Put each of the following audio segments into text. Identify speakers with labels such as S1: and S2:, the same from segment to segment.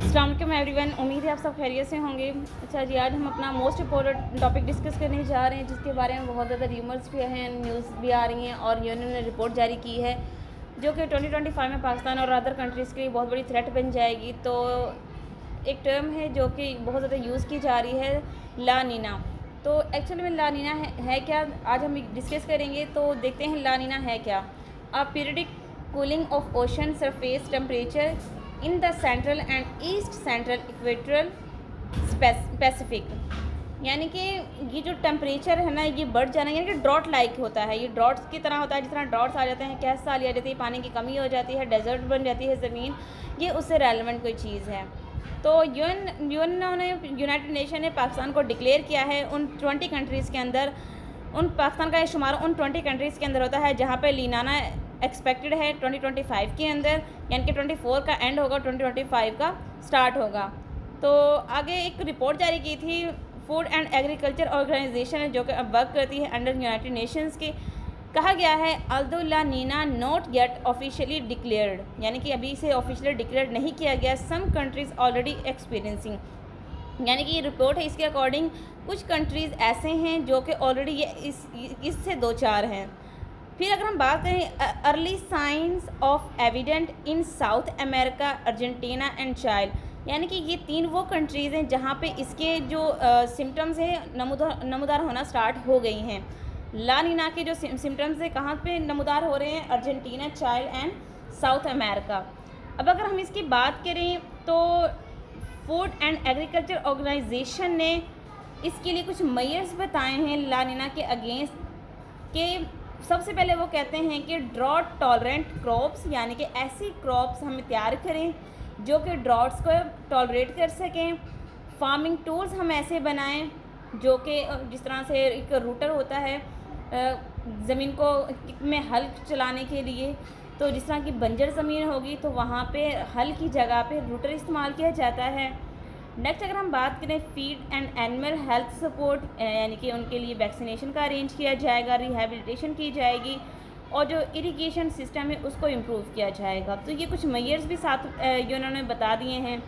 S1: अस्सलाम वालेकुम एवरीवन, उम्मीद है आप सब खैरियत से होंगे। अच्छा जी, आज हम अपना मोस्ट इम्पोर्टेंट टॉपिक डिस्कस करने जा रहे हैं, जिसके बारे में बहुत ज़्यादा र्यूमर्स भी हैं, न्यूज़ भी आ रही हैं और यूएन ने रिपोर्ट जारी की है जो कि 2025 में पाकिस्तान और अदर कंट्रीज़ के लिए बहुत बड़ी थ्रेट बन जाएगी। तो एक टर्म है जो कि बहुत ज़्यादा यूज़ की जा रही है, ला नीना। तो एक्चुअली में ला नीना है क्या, आज हम डिस्कस करेंगे। तो देखते हैं ला नीना है क्या। A periodic cooling of ocean surface temperature in the central and east central equatorial Pacific, यानी कि ये जो टेम्परेचर है ना, ये बढ़ जाना, यानी कि ड्रॉट लाइक होता है। ये ड्रॉट्स की तरह होता है, जिस तरह ड्रॉट्स आ जाते हैं, कैसे साल आ जाती है, पानी की कमी हो जाती है, डेजर्ट बन जाती है ज़मीन, ये उससे रेलेवेंट कोई चीज़ है। तो यूएन ने, यूनाइटेड नेशन ने पाकिस्तान को डिक्लेयर किया है उन 20 कंट्रीज़ के अंदर। उन पाकिस्तान का शुमार उन 20 कंट्रीज़ के अंदर होता है जहाँ पे लीनाना एक्सपेक्टेड है 2025 के अंदर, यानी कि 24 का एंड होगा, 2025 का स्टार्ट होगा। तो आगे एक रिपोर्ट जारी की थी फूड एंड एग्रीकल्चर ऑर्गेनाइजेशन है, जो कि अब वर्क करती है अंडर यूनाइटेड नेशंस के। कहा गया है although La Nina not yet officially declared, यानी कि अभी इसे ऑफिशियली डिक्लेयर नहीं किया गया। सम कंट्रीज़ ऑलरेडी एक्सपीरियंसिंग, यानी कि ये रिपोर्ट है, इसके अकॉर्डिंग कुछ कंट्रीज़ ऐसे हैं जो कि ऑलरेडी ये इससे दो चार हैं। फिर अगर हम बात करें early signs of evident in south America, Argentina and चाइल, यानी कि ये तीन वो कंट्रीज़ हैं जहाँ पे इसके जो सिम्टम्स हैं नमूदार होना स्टार्ट हो गई हैं। ला नीना के जो सिम्टम्स हैं कहाँ पे नमूदार हो रहे हैं, अर्जेंटीना, चाइल एंड साउथ अमेरिका। अब अगर हम इसकी बात करें तो फूड एंड एग्रीकल्चर ऑर्गेनाइजेशन ने इसके लिए कुछ मेजर्स बताए हैं ला नीना के अगेंस्ट के। सबसे पहले वो कहते हैं कि ड्रॉट टॉलरेंट क्रॉप्स, यानी कि ऐसी क्रॉप्स हम तैयार करें जो कि ड्रॉट्स को टॉलरेट कर सकें। फार्मिंग टूल्स हम ऐसे बनाएं जो कि जिस तरह से एक रूटर होता है ज़मीन को में हल चलाने के लिए, तो जिस तरह की बंजर ज़मीन होगी तो वहाँ पे हल की जगह पे रूटर इस्तेमाल किया जाता है। नेक्स्ट अगर हम बात करें feed and animal health support, यानी कि उनके लिए वैक्सीनेशन का अरेंज किया जाएगा, रिहेबिलिटेशन की जाएगी और जो इरिगेशन सिस्टम है उसको इम्प्रूव किया जाएगा। तो ये कुछ मेजर्स भी साथ यूएनओ ने बता दिए हैं।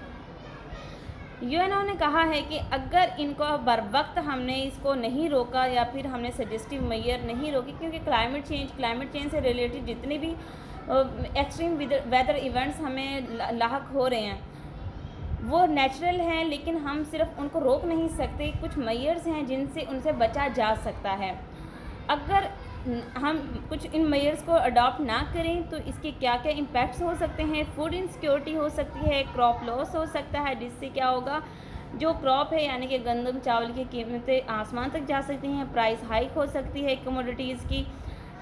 S1: यूएनओ ने कहा है कि अगर इनको बर वक्त हमने इसको नहीं रोका या फिर हमने सजेस्टिव मेजर नहीं रोकी, क्योंकि क्लाइमेट चेंज से रिलेटेड जितने भी एक्सट्रीम वेदर इवेंट्स हमें लाहक हो रहे हैं वो नेचुरल हैं, लेकिन हम सिर्फ उनको रोक नहीं सकते। कुछ मेजर्स हैं जिनसे उनसे बचा जा सकता है। अगर हम कुछ इन मेजर्स को अडॉप्ट ना करें तो इसके क्या क्या इम्पैक्ट्स हो सकते हैं। फूड इनसिक्योरिटी हो सकती है, क्रॉप लॉस हो सकता है, जिससे क्या होगा, जो क्रॉप है यानी कि गंदम चावल की कीमतें आसमान तक जा सकती हैं, प्राइस हाइक हो सकती है कमोडिटीज़ की।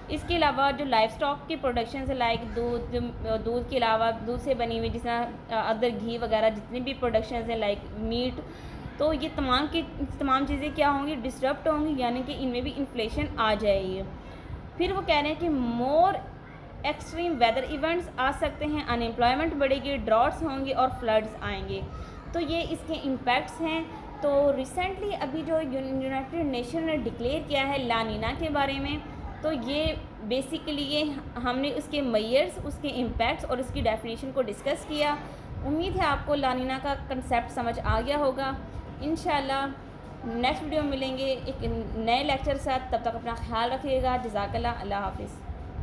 S1: इसके अलावा जो लाइफ स्टॉक की प्रोडक्शन है, लाइक दूध के अलावा दूध से बनी हुई जिस तरह अदर घी वगैरह जितनी भी प्रोडक्शन है लाइक मीट, तो ये तमाम चीज़ें क्या होंगी, डिस्टर्ब होंगी, यानी कि इनमें भी इन्फ्लेशन आ जाएगी। फिर वो कह रहे हैं कि मोर एक्सट्रीम वेदर इवेंट्स आ सकते हैं, अनएम्प्लॉयमेंट बढ़ेगी, ड्रॉट्स होंगे और फ्लड्स आएंगे। तो ये इसके इम्पैक्ट्स हैं। तो रिसेंटली अभी जो यूनाइटेड नेशन ने डिक्लेयर किया है ला नीना के बारे में, तो ये बेसिकली ये हमने उसके मेजर्स, उसके इम्पैक्ट्स और उसकी डेफिनेशन को डिस्कस किया। उम्मीद है आपको ला नीना का कंसेप्ट समझ आ गया होगा। इंशाल्लाह नेक्स्ट वीडियो में मिलेंगे एक नए लेक्चर के साथ। तब तक अपना ख्याल रखिएगा। जज़ाकल्लाह, अल्लाह हाफ़िज़।